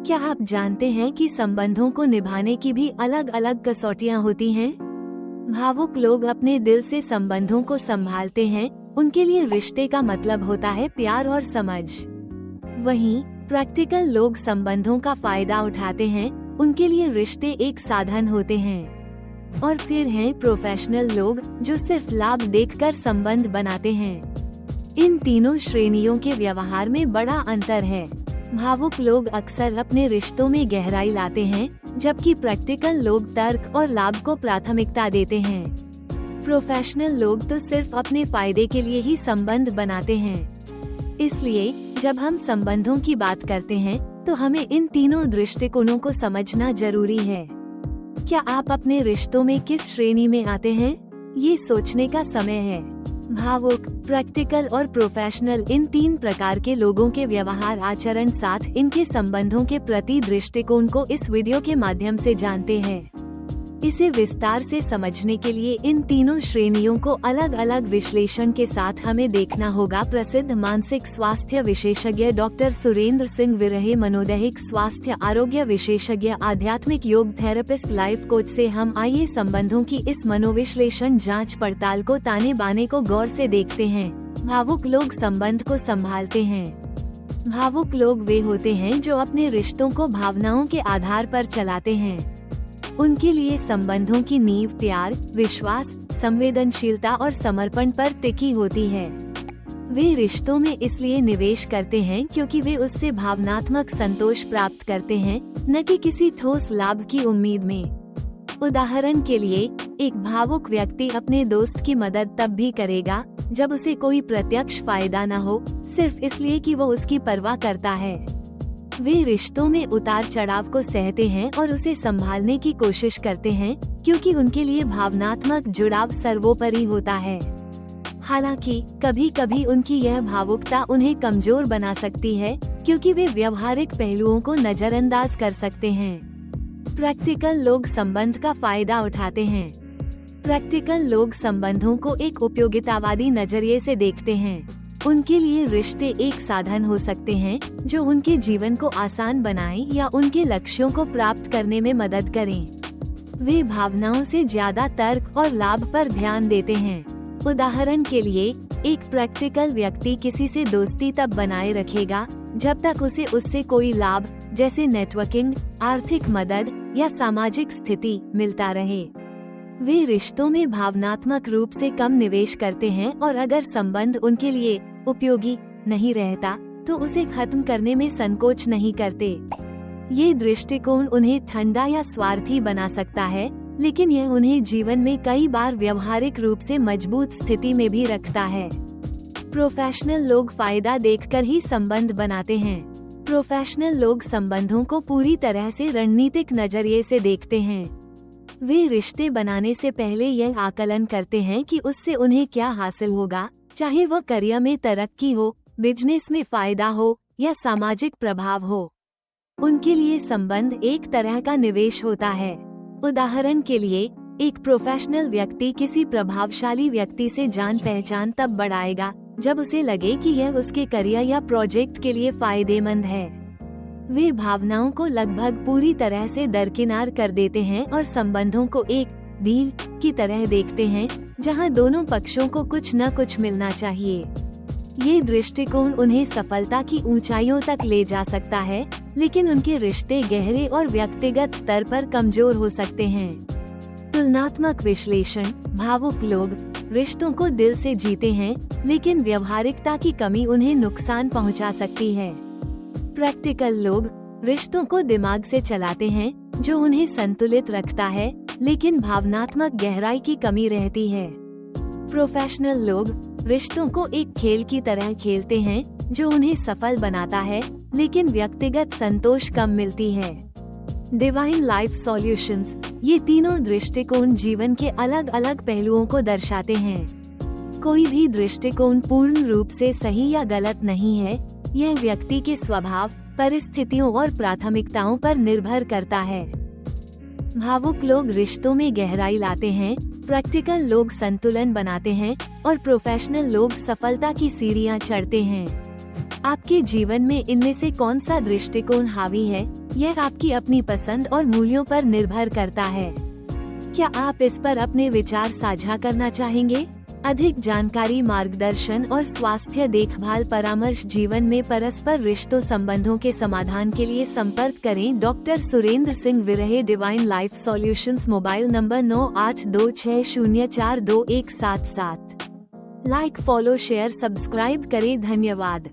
क्या आप जानते हैं कि संबंधों को निभाने की भी अलग अलग कसौटियाँ होती हैं? भावुक लोग अपने दिल से संबंधों को संभालते हैं। उनके लिए रिश्ते का मतलब होता है प्यार और समझ। वहीं प्रैक्टिकल लोग संबंधों का फायदा उठाते हैं। उनके लिए रिश्ते एक साधन होते हैं। और फिर हैं प्रोफेशनल लोग, जो सिर्फ लाभ देखकर संबंध बनाते हैं। इन तीनों श्रेणियों के व्यवहार में बड़ा अंतर है। भावुक लोग अक्सर अपने रिश्तों में गहराई लाते हैं, जबकि प्रैक्टिकल लोग तर्क और लाभ को प्राथमिकता देते हैं। प्रोफेशनल लोग तो सिर्फ अपने फायदे के लिए ही संबंध बनाते हैं। इसलिए जब हम संबंधों की बात करते हैं, तो हमें इन तीनों दृष्टिकोणों को समझना जरूरी है। क्या आप अपने रिश्तों में किस श्रेणी में आते हैं? ये सोचने का समय है। भावुक, प्रैक्टिकल और प्रोफेशनल, इन तीन प्रकार के लोगों के व्यवहार आचरण साथ इनके संबंधों के प्रति दृष्टिकोण को इस वीडियो के माध्यम से जानते हैं। इसे विस्तार से समझने के लिए इन तीनों श्रेणियों को अलग अलग विश्लेषण के साथ हमें देखना होगा। प्रसिद्ध मानसिक स्वास्थ्य विशेषज्ञ डॉक्टर सुरेंद्र सिंह विरहे, मनोदैहिक स्वास्थ्य आरोग्य विशेषज्ञ, आध्यात्मिक योग थेरेपिस्ट, लाइफ कोच से हम आइए संबंधों की इस मनोविश्लेषण जांच पड़ताल को ताने बाने को गौर से देखते हैं। भावुक लोग संबंध को संभालते हैं। भावुक लोग वे होते हैं जो अपने रिश्तों को भावनाओं के आधार पर चलाते हैं। उनके लिए संबंधों की नींव प्यार, विश्वास, संवेदनशीलता और समर्पण पर टिकी होती है। वे रिश्तों में इसलिए निवेश करते हैं क्योंकि वे उससे भावनात्मक संतोष प्राप्त करते हैं, न कि किसी ठोस लाभ की उम्मीद में। उदाहरण के लिए, एक भावुक व्यक्ति अपने दोस्त की मदद तब भी करेगा जब उसे कोई प्रत्यक्ष फायदा न हो, सिर्फ इसलिए कि वो उसकी परवाह करता है। वे रिश्तों में उतार चढ़ाव को सहते हैं और उसे संभालने की कोशिश करते हैं, क्योंकि उनके लिए भावनात्मक जुड़ाव सर्वोपरि होता है। हालांकि कभी कभी उनकी यह भावुकता उन्हें कमजोर बना सकती है, क्योंकि वे व्यवहारिक पहलुओं को नजरअंदाज कर सकते हैं। प्रैक्टिकल लोग संबंध का फायदा उठाते हैं। प्रैक्टिकल लोग संबंधों को एक उपयोगितावादी नजरिए से देखते हैं। उनके लिए रिश्ते एक साधन हो सकते हैं जो उनके जीवन को आसान बनाएं या उनके लक्ष्यों को प्राप्त करने में मदद करें। वे भावनाओं से ज्यादा तर्क और लाभ पर ध्यान देते हैं। उदाहरण के लिए, एक प्रैक्टिकल व्यक्ति किसी से दोस्ती तब बनाए रखेगा जब तक उसे उससे कोई लाभ, जैसे नेटवर्किंग, आर्थिक मदद या सामाजिक स्थिति, मिलता रहे। वे रिश्तों में भावनात्मक रूप से कम निवेश करते हैं और अगर संबंध उनके लिए उपयोगी नहीं रहता, तो उसे खत्म करने में संकोच नहीं करते। ये दृष्टिकोण उन्हें ठंडा या स्वार्थी बना सकता है, लेकिन यह उन्हें जीवन में कई बार व्यवहारिक रूप से मजबूत स्थिति में भी रखता है। प्रोफेशनल लोग फायदा देखकर ही संबंध बनाते हैं। प्रोफेशनल लोग संबंधों को पूरी तरह से रणनीतिक नजरिए से देखते हैं। वे रिश्ते बनाने से पहले यह आकलन करते हैं कि उससे उन्हें क्या हासिल होगा, चाहे वह करियर में तरक्की हो, बिजनेस में फायदा हो या सामाजिक प्रभाव हो। उनके लिए संबंध एक तरह का निवेश होता है। उदाहरण के लिए, एक प्रोफेशनल व्यक्ति किसी प्रभावशाली व्यक्ति से जान पहचान तब बढ़ाएगा जब उसे लगे कि यह उसके करियर या प्रोजेक्ट के लिए फायदेमंद है। वे भावनाओं को लगभग पूरी तरह से दरकिनार कर देते हैं और संबंधों को एक डील की तरह देखते हैं, जहां दोनों पक्षों को कुछ न कुछ मिलना चाहिए। ये दृष्टिकोण उन्हें सफलता की ऊंचाइयों तक ले जा सकता है, लेकिन उनके रिश्ते गहरे और व्यक्तिगत स्तर पर कमजोर हो सकते हैं। तुलनात्मक विश्लेषण, भावुक लोग रिश्तों को दिल से जीते हैं, लेकिन व्यवहारिकता की कमी उन्हें नुकसान पहुंचा सकती है। प्रैक्टिकल लोग रिश्तों को दिमाग से चलाते हैं, जो उन्हें संतुलित रखता है, लेकिन भावनात्मक गहराई की कमी रहती है। प्रोफेशनल लोग रिश्तों को एक खेल की तरह खेलते हैं, जो उन्हें सफल बनाता है, लेकिन व्यक्तिगत संतोष कम मिलती है। डिवाइन लाइफ सॉल्यूशंस, ये तीनों दृष्टिकोण जीवन के अलग अलग पहलुओं को दर्शाते हैं। कोई भी दृष्टिकोण पूर्ण रूप से सही या गलत नहीं है। यह व्यक्ति के स्वभाव, परिस्थितियों और प्राथमिकताओं पर निर्भर करता है। भावुक लोग रिश्तों में गहराई लाते हैं, प्रैक्टिकल लोग संतुलन बनाते हैं और प्रोफेशनल लोग सफलता की सीढ़ियां चढ़ते हैं। आपके जीवन में इनमें से कौन सा दृष्टिकोण हावी है, यह आपकी अपनी पसंद और मूल्यों पर निर्भर करता है। क्या आप इस पर अपने विचार साझा करना चाहेंगे? अधिक जानकारी, मार्गदर्शन और स्वास्थ्य देखभाल परामर्श जीवन में परस्पर रिश्तों संबंधों के समाधान के लिए संपर्क करें doctor Surendra Singh Virhe, divine life solutions, mobile number 9826042177। Like, follow, share, subscribe करें। धन्यवाद।